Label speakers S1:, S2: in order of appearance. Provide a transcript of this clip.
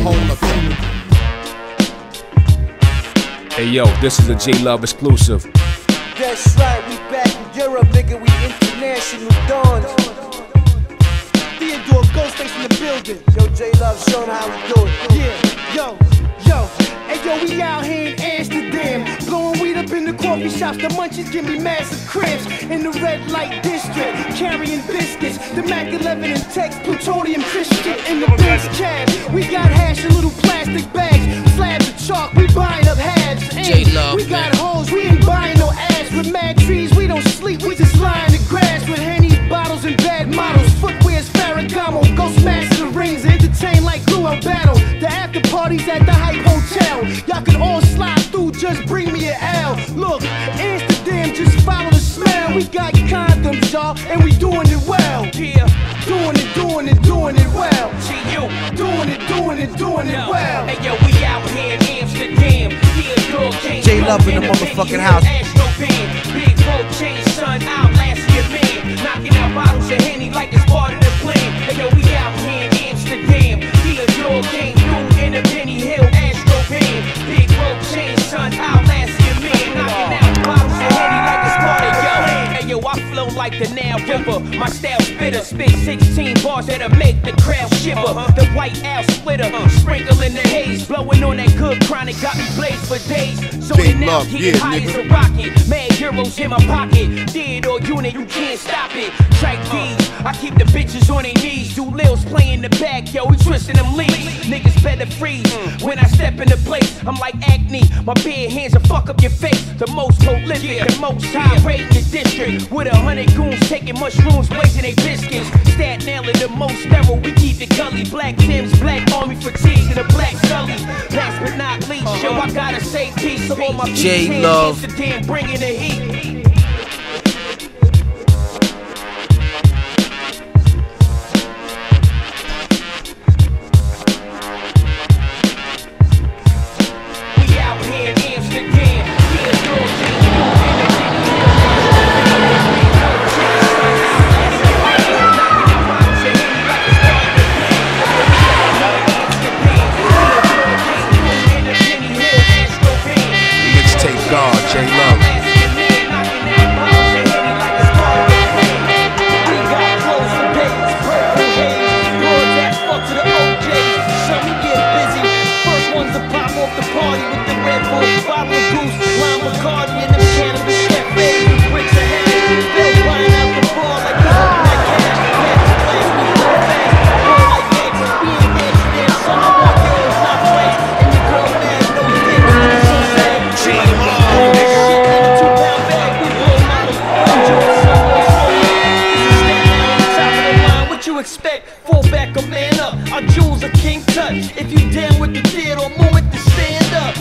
S1: whole opinion.
S2: Hey yo, this is a J-Love exclusive.
S3: That's right, we back in Europe, nigga, we international dons.
S4: Theodore Ghostface in the building.
S3: Yo, J-Love showing how we do it.
S4: Yeah, yo. Hey yo, we out here in Amsterdam, blowing weed up in the coffee shops. The munchies give me massive cramps. In the red light district, carrying biscuits. The Mac 11 and text, plutonium Christian. In the Benz cab, we got hash in little plastic bags. Slabs of chalk, we buying up halves.
S1: J-Love,
S4: we got hoes, we ain't buying no ass. With mad trees, we don't sleep, we just lie in the grass. With Henny bottles and bad models, footwear's Ferragamo. Go smash the rings, entertain like Luau battle. The after parties at the Hype Hotel. Y'all can all slide through, just bring me an L. Look, Amsterdam, just follow the smell. We got condoms, y'all, and we doing it well.
S5: Yeah,
S4: doing it well.
S5: G.U.
S4: Doing it well.
S5: Hey yo, we out here in Amsterdam.
S3: J-Love in the motherfucking house.
S5: Big gold chain, son, outlast your man. Knocking out bottles of Henny like it's part of the plan. Hey yo, we out here in Amsterdam. Theodore came through in a Benny Hill Astro van. Big gold chain, son, outlast your man. Knocking out bottles of Henny like it's part of your plan. Hey yo, I flow like the Nile River. My style spitter, spit 16 bars that'll make the crowd shiver. The white owl splitter, sprinkling the haze, blowing on that good chronic, got me blazed for days. So now getting high as a rocket. Mad euros in my pocket. Theodore unit, you can't stop it. Track D's, I keep the bitches on their knees. Do Lils play in the back, yo, we twisting them leaves. Niggas better freeze. When I step into place, I'm like acne. My bare hands will fuck up your face. The most prolific, the most high rate in the district. With 100 goons taking mushrooms, blazing they biscuits. Stat nailing the most sterile, we keep it gully. Black Tims, black army fatigues, and a black sully. Last but not least, yo, I gotta say peace to all my
S1: J-Love.
S5: Amsterdam, bringing the heat. We out here in Amsterdam.
S2: Mixtape God, J-Love.
S5: Expect, fall back or man up. Our jewels are king touch. If you down with the theater, moment to stand up.